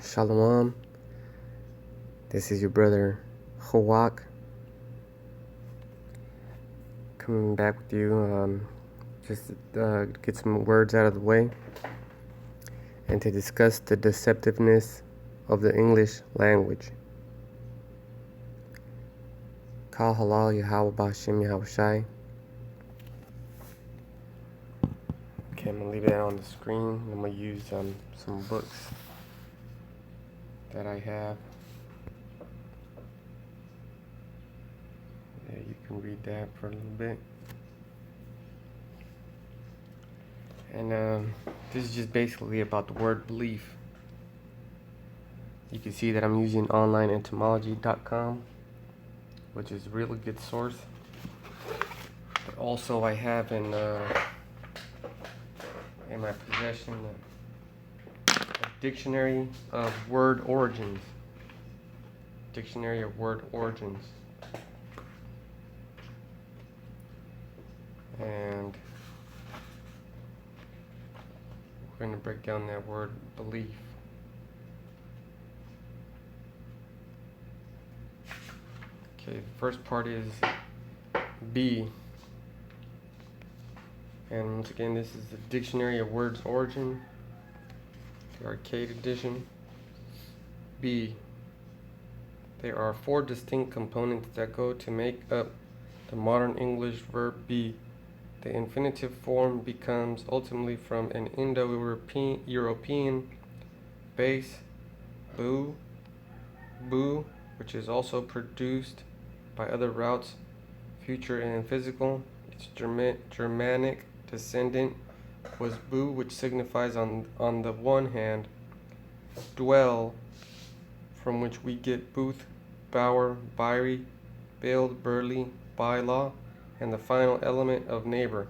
Shalom. This is your brother Hawak coming back with you just to get some words out of the way and to discuss the deceptiveness of the English language. Kal halal Yahweh Ba'Shem Yahweh Shai. Okay, I'm going to leave that on the screen. I'm going to use some books that I have. Yeah, you can read that for a little bit. And this is just basically about the word belief. You can see that I'm using onlineetymology.com, which is a really good source. But also I have in my possession a dictionary of word origins. Dictionary of word origins. And we're going to break down that word belief. Okay, the first part is B. And once again, this is the Dictionary of Words Origin, the arcade edition. B. There are 4 distinct components that go to make up the modern English verb be. The infinitive form becomes ultimately from an Indo-European base, boo, which is also produced by other routes, future and physical. Its Germanic descendant was boo, which signifies on the one hand dwell, from which we get booth, bower, byrie, build, burley, bylaw, and the final element of neighbor.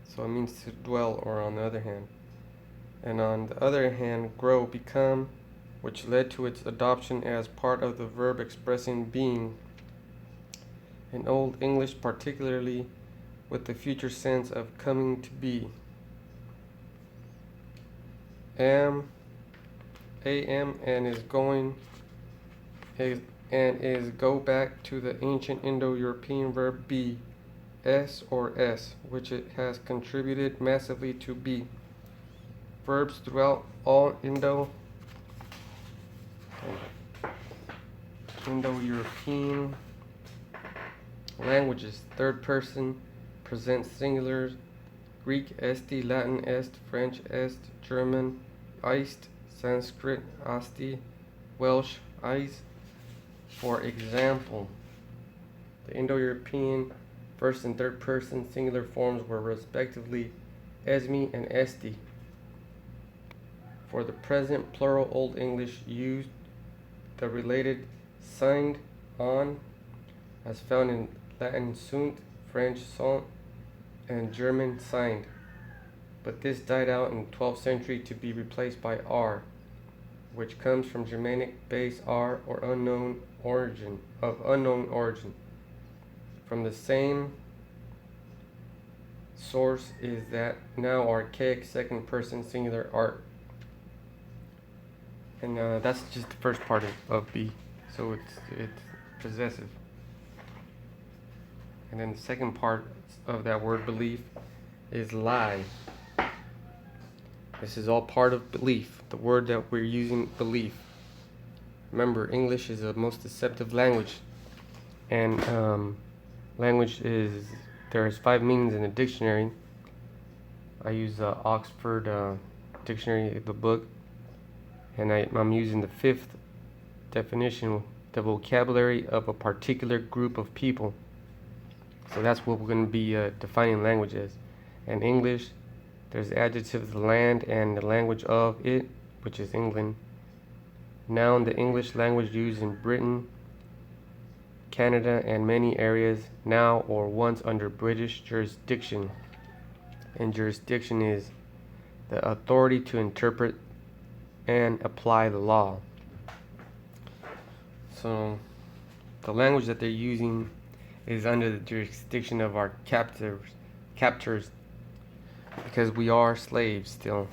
So it means to dwell, or on the other hand. And on the other hand, grow, become, which led to its adoption as part of the verb expressing being. In Old English, particularly with the future sense of coming to be. Am and is going is go back to the ancient Indo-European verb be, s or s, which it has contributed massively to be. Verbs throughout all Indo-European languages, third person presents singulars: Greek esti, Latin est, French est, German ist, Sanskrit asti, Welsh is. For example, the Indo-European first and third person singular forms were respectively esmi and esti. For the present plural, Old English used the related signed on, as found in Latin sunt, French sont, and German signed. But this died out in the 12th century to be replaced by r, which comes from Germanic base r, or unknown origin. From the same source is that now archaic second person singular art. And that's just the first part of B, so it's possessive. And then the second part of that word belief is lie. This is all part of belief, the word that we're using, belief. Remember, English is the most deceptive language. And language is, there's 5 meanings in the dictionary. I use Oxford Dictionary, the book. And I'm using the 5th definition, the vocabulary of a particular group of people. So that's what we're going to be defining language as. And English, there's the adjective of the land and the language of it, which is England. Noun, the English language used in Britain, Canada, and many areas now or once under British jurisdiction. And jurisdiction is the authority to interpret and apply the law. So the language that they're using is under the jurisdiction of our captors, because we are slaves still.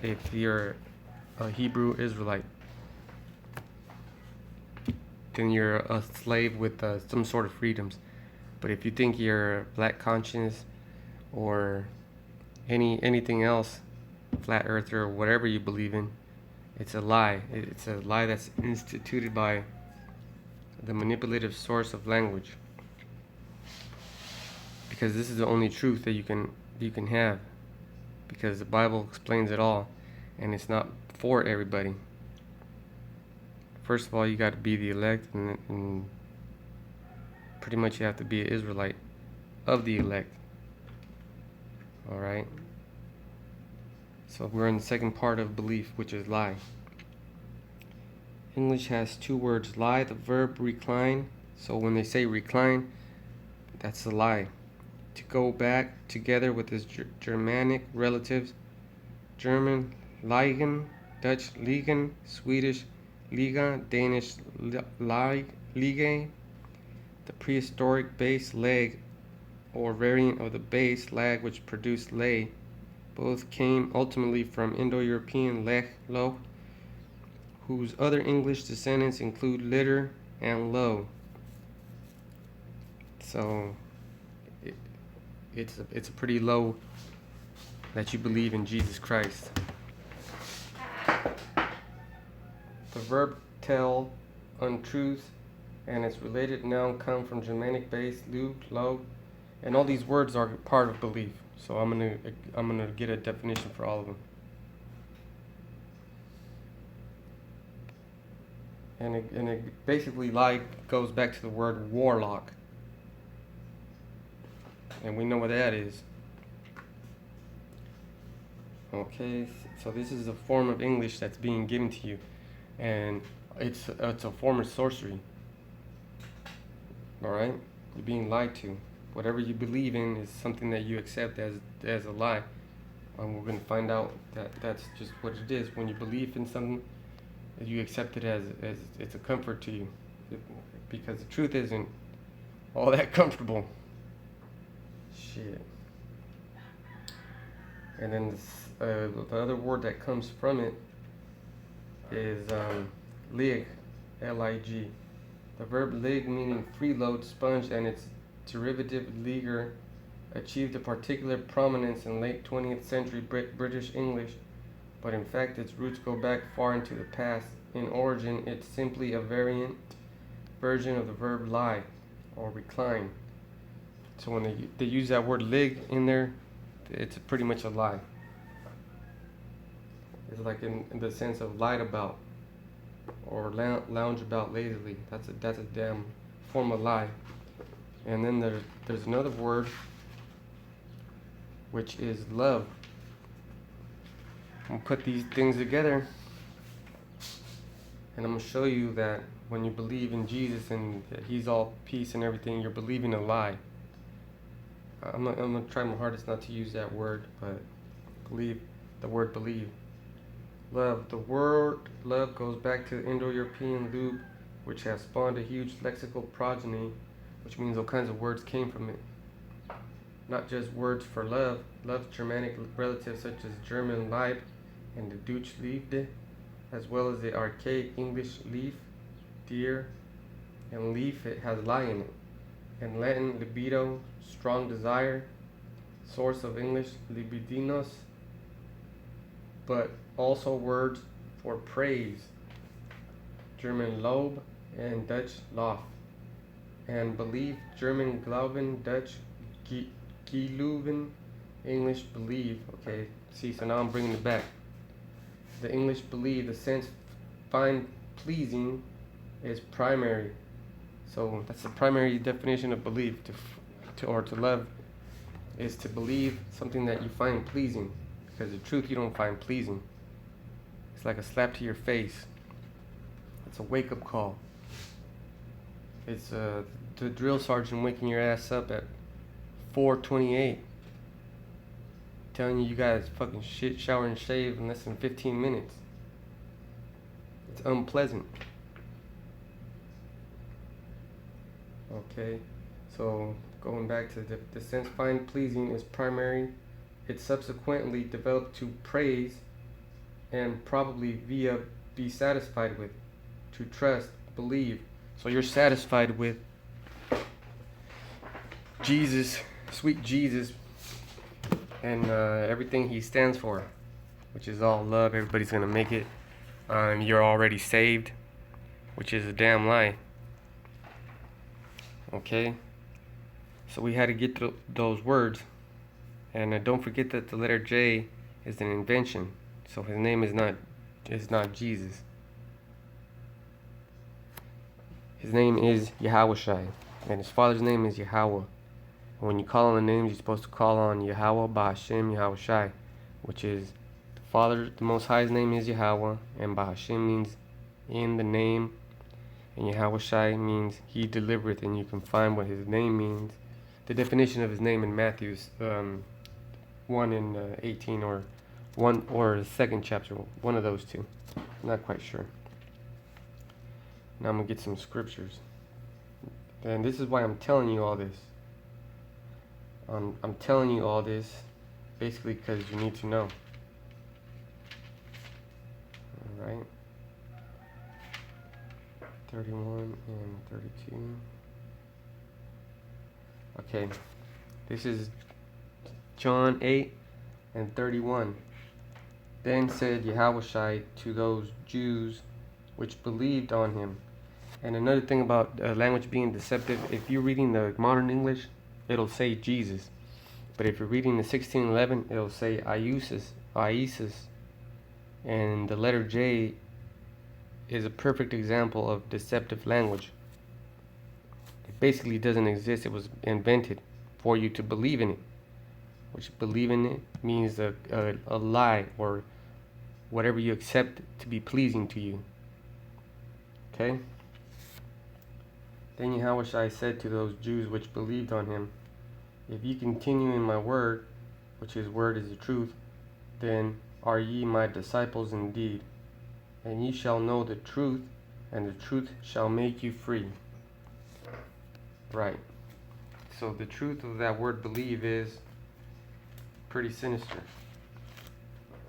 if you're a Hebrew Israelite, then you're a slave with some sort of freedoms. But if you think you're black conscience or anything else, flat earther or whatever you believe in, it's a lie. It's a lie that's instituted by the manipulative source of language. Because this is the only truth that you can have. Because the Bible explains it all, and it's not for everybody. First of all, you got to be the elect, and pretty much you have to be an Israelite of the elect. All right. So we're in the second part of belief, which is lie. English has two words: lie, the verb recline. So when they say recline, that's a lie. To go back together with its Germanic relatives: German liegen, Dutch liegen, Swedish liga, Danish liege. The prehistoric base leg, or variant of the base lag which produced lay, both came ultimately from Indo-European lech, loch, whose other English descendants include litter and low. So it's a pretty low that you believe in Jesus Christ. The verb tell untruth and its related noun come from Germanic base, lug, low, and all these words are part of belief. So I'm gonna get a definition for all of them. And it basically lie goes back to the word warlock, and we know what that is. Okay, so this is a form of English that's being given to you, and it's a form of sorcery. All right, you're being lied to. Whatever you believe in is something that you accept as a lie, and we're gonna find out that that's just what it is. When you believe in something, you accept it as it's a comfort to you, because the truth isn't all that comfortable. Shit. And then the other word that comes from it is lig, L-I-G. The verb lig, meaning freeload, sponge, and its derivative liger, achieved a particular prominence in late 20th century British English, but in fact its roots go back far into the past. In origin, it's simply a variant version of the verb lie or recline. So when they use that word lig in there, it's pretty much a lie. It's like in the sense of lied about or lounge about lazily. That's a damn form of lie. And then there's another word, which is love. I'm gonna put these things together, and I'm gonna show you that when you believe in Jesus and that He's all peace and everything, you're believing a lie. I'm gonna try my hardest not to use that word, but believe, the word believe. Love. The word love goes back to the Indo-European lube, which has spawned a huge lexical progeny, which means all kinds of words came from it. Not just words for love. Love's Germanic relatives such as German Lieb and the Deutsch Liebde, as well as the archaic English leaf, deer, and leaf, it has lie in it. In Latin, libido, strong desire, source of English, libidinos, but also words for praise, German Lob and Dutch Lof, and belief, German Glauben, Dutch Geloven, English believe. Okay, see, so now I'm bringing it back. The English believe, the sense find pleasing, is primary. So that's the primary definition of belief. To love is to believe something that you find pleasing, because the truth you don't find pleasing. It's like a slap to your face. It's a wake-up call. It's the drill sergeant waking your ass up at 4:28, telling you guys fucking shit, shower, and shave in less than 15 minutes. It's unpleasant. Okay, so going back to the sense find pleasing is primary. It subsequently developed to praise, and probably via be satisfied with, to trust, believe. So you're satisfied with Jesus, sweet Jesus, and everything he stands for, which is all love. Everybody's gonna make it. You're already saved, which is a damn lie. Okay, so we had to get those words, and don't forget that the letter J is an invention. So his name is not Jesus. His name is Yahushai, and his father's name is Yahweh. And when you call on the names, you're supposed to call on Yahweh, Bahashem, Yahushai, which is the Father, the Most High's name is Yahweh, and Bahashem means in the name, and Yahushai means he delivereth, and you can find what his name means. The definition of his name in Matthew's 1 and 18, or the second chapter, one of those two. I'm not quite sure. Now I'm gonna get some scriptures, and this is why I'm telling you all this. I'm telling you all this basically because you need to know. All right. 31 and 32. Okay, this is John 8 and 31. Then said Yahushai to those Jews which believed on him. And another thing about language being deceptive, if you're reading the modern English, it'll say Jesus. But if you're reading the 1611, it'll say Isis. And the letter J is a perfect example of deceptive language. It basically doesn't exist. It was invented for you to believe in it. Which believe in it means a lie, or whatever you accept to be pleasing to you. Okay? Then Yahushua said to those Jews which believed on him, if ye continue in my word, which his word is the truth, then are ye my disciples indeed, and ye shall know the truth, and the truth shall make you free. Right. So the truth of that word believe is pretty sinister.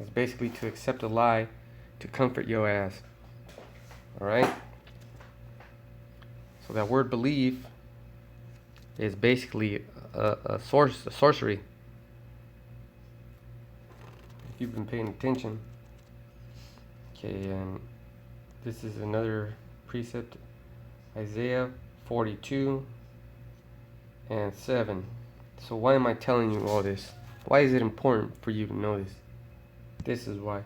It's basically to accept a lie to comfort your ass. Alright? So that word believe is basically a sorcery. If you've been paying attention. Okay, and this is another precept. Isaiah 42 and 7. So why am I telling you all this? Why is it important for you to know this? This is why.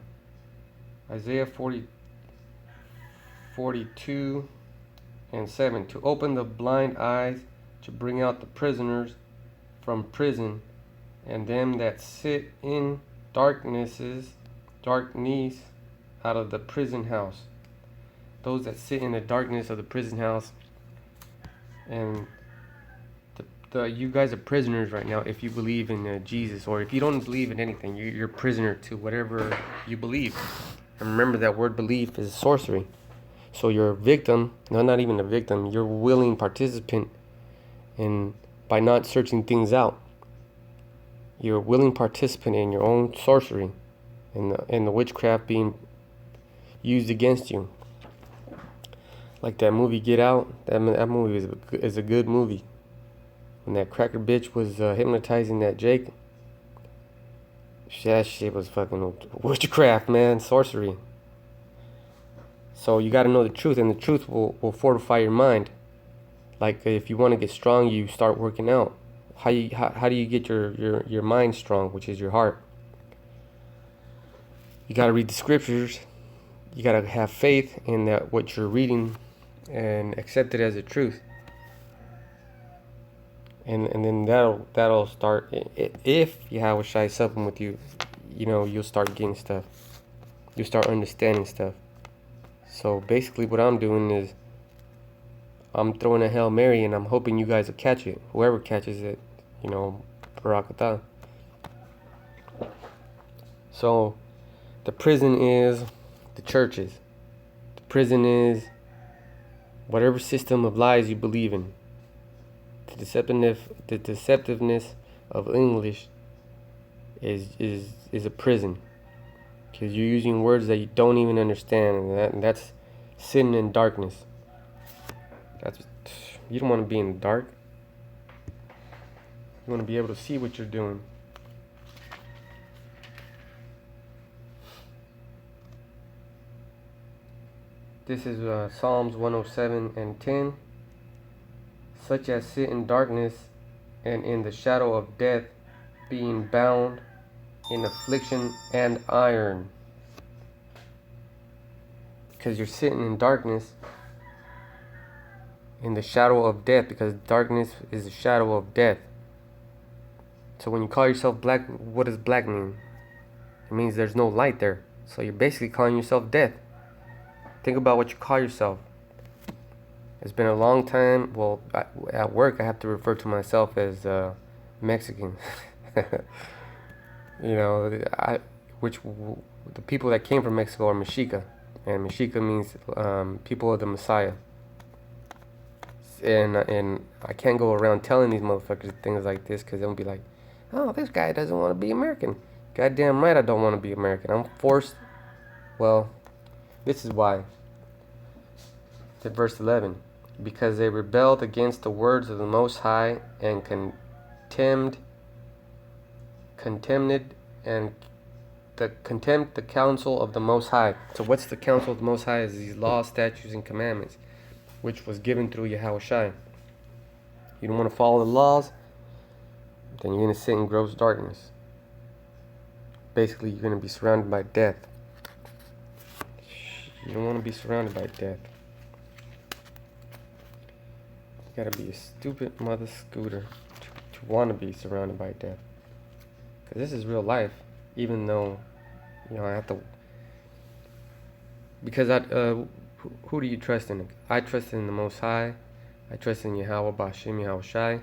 Isaiah 42 and 7. To open the blind eyes, to bring out the prisoners from prison, and them that sit in darkness out of the prison house. Those that sit in the darkness of the prison house. And you guys are prisoners right now if you believe in Jesus, or if you don't believe in anything, you're prisoner to whatever you believe. And remember that word belief is sorcery. So you're a victim, no, not even a victim, you're a willing participant in, by not searching things out. You're a willing participant in your own sorcery, in the witchcraft being used against you. Like that movie Get Out, that movie is a good movie. When that cracker bitch was hypnotizing that Jake, that shit was fucking witchcraft, man, sorcery. So you got to know the truth, and the truth will fortify your mind. Like if you want to get strong, you start working out. How do you get your mind strong, which is your heart? You got to read the scriptures. You got to have faith in that what you're reading and accept it as the truth. And then that'll start, if Yahushua is something with you, you'll start getting stuff. You'll start understanding stuff. So basically what I'm doing is I'm throwing a Hail Mary, and I'm hoping you guys will catch it. Whoever catches it, Barakatah. So the prison is the churches. The prison is whatever system of lies you believe in. The deceptiveness of English is a prison. because you're using words that you don't even understand, and that's sitting in darkness. You don't want to be in the dark. You want to be able to see what you're doing. This is Psalms 107 and 10. Such as sit in darkness and in the shadow of death, being bound in affliction and iron. Because you're sitting in darkness, in the shadow of death, because darkness is the shadow of death. So when you call yourself black, what does black mean? It means there's no light there. So you're basically calling yourself death. Think about what you call yourself. It's been a long time. Well, at work, I have to refer to myself as Mexican. You know, the people that came from Mexico are Mexica, and Mexica means people of the Messiah. And I can't go around telling these motherfuckers things like this, because they'll be like, "Oh, this guy doesn't want to be American." Goddamn right, I don't want to be American. I'm forced. Well, this is why. To verse 11, because they rebelled against the words of the Most High and contemned and contempt the counsel of the Most High. So what's the counsel of the Most High? Is these laws, statutes, and commandments, which was given through Yahushua. You don't want to follow the laws, then you're going to sit in gross darkness. Basically, you're going to be surrounded by death. You don't want to be surrounded by death. You gotta be a stupid mother scooter to want to be surrounded by death. Because this is real life, even though, you know, I have to. Because who do you trust in? I trust in the Most High. I trust in Yahweh Bashim Yahushai.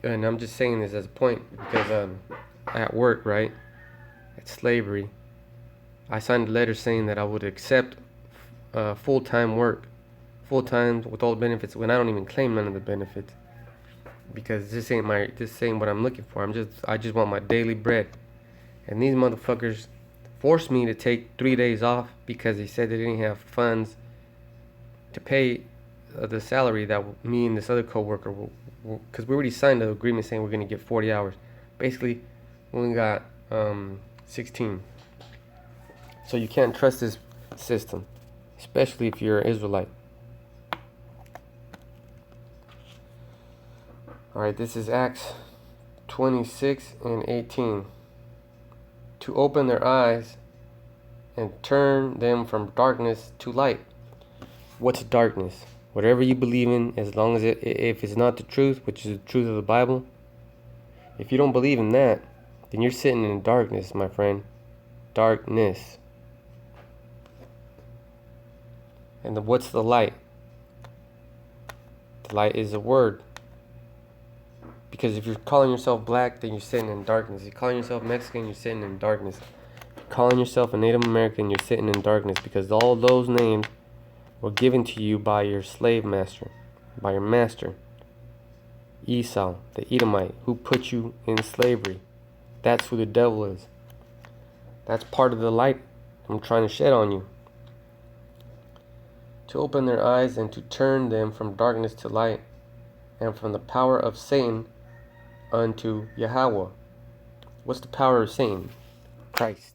And I'm just saying this as a point because at work, right, at slavery, I signed a letter saying that I would accept full-time work, full-time with all the benefits, when I don't even claim none of the benefits, because this ain't what I'm looking for. I just want my daily bread. And these motherfuckers forced me to take 3 days off because they said they didn't have funds to pay the salary that me and this other coworker will, because we already signed the agreement saying we're going to get 40 hours. Basically, we only got 16. So you can't trust this system, especially if you're an Israelite. Alright, this is Acts 26 and 18. To open their eyes and turn them from darkness to light. What's darkness? Whatever you believe in, as long as if it's not the truth, which is the truth of the Bible, if you don't believe in that, then you're sitting in darkness, my friend. Darkness. And what's the light? The light is a word. Because if you're calling yourself black, then you're sitting in darkness. If you're calling yourself Mexican, you're sitting in darkness. If you're calling yourself a Native American, you're sitting in darkness, because all those names were given to you by your slave master, by your master, Esau, the Edomite, who put you in slavery. That's who the devil is. That's part of the light I'm trying to shed on you. To open their eyes and to turn them from darkness to light, and from the power of Satan unto Yahweh. What's the power of Satan? Christ.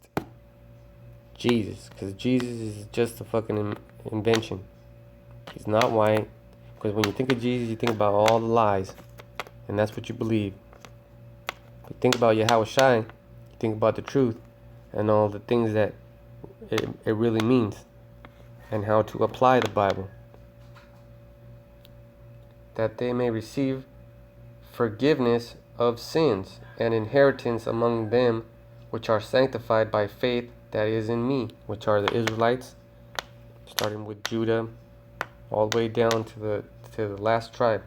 Jesus. Because Jesus is just a fucking invention. He's not white. Because when you think of Jesus, you think about all the lies. And that's what you believe. But think about Yahweh Shai. You think about the truth. And all the things that it really means. And how to apply the Bible. That they may receive forgiveness of sins and inheritance among them which are sanctified by faith that is in me, which are the Israelites, starting with Judah all the way down to the last tribe.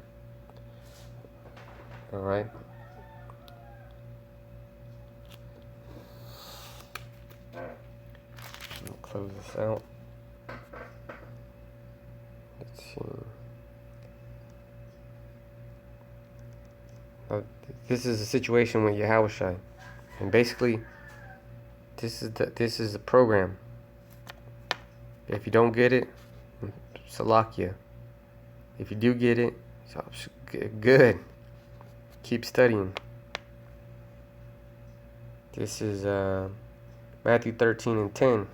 All right. Let me close this out. Let's see. This is a situation with Yahushua, and basically This is the program. If you don't get it, Salakia. If you do get it, so good. Keep studying. This is Matthew 13:10.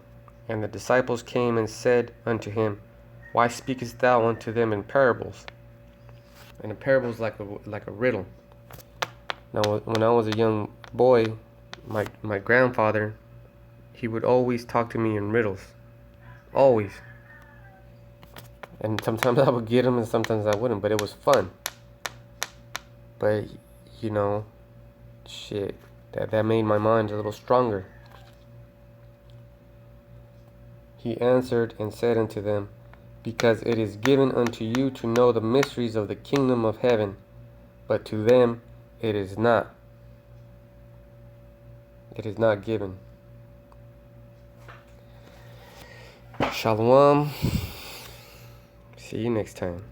And the disciples came and said unto him, Why speakest thou unto them in parables? And a parable is like a riddle. Now, when I was a young boy, my grandfather, he would always talk to me in riddles. Always. And sometimes I would get them and sometimes I wouldn't, but it was fun. But, you know, shit, that made my mind a little stronger. He answered and said unto them, Because it is given unto you to know the mysteries of the kingdom of heaven, but to them it is not. It is not given. Shalom. See you next time.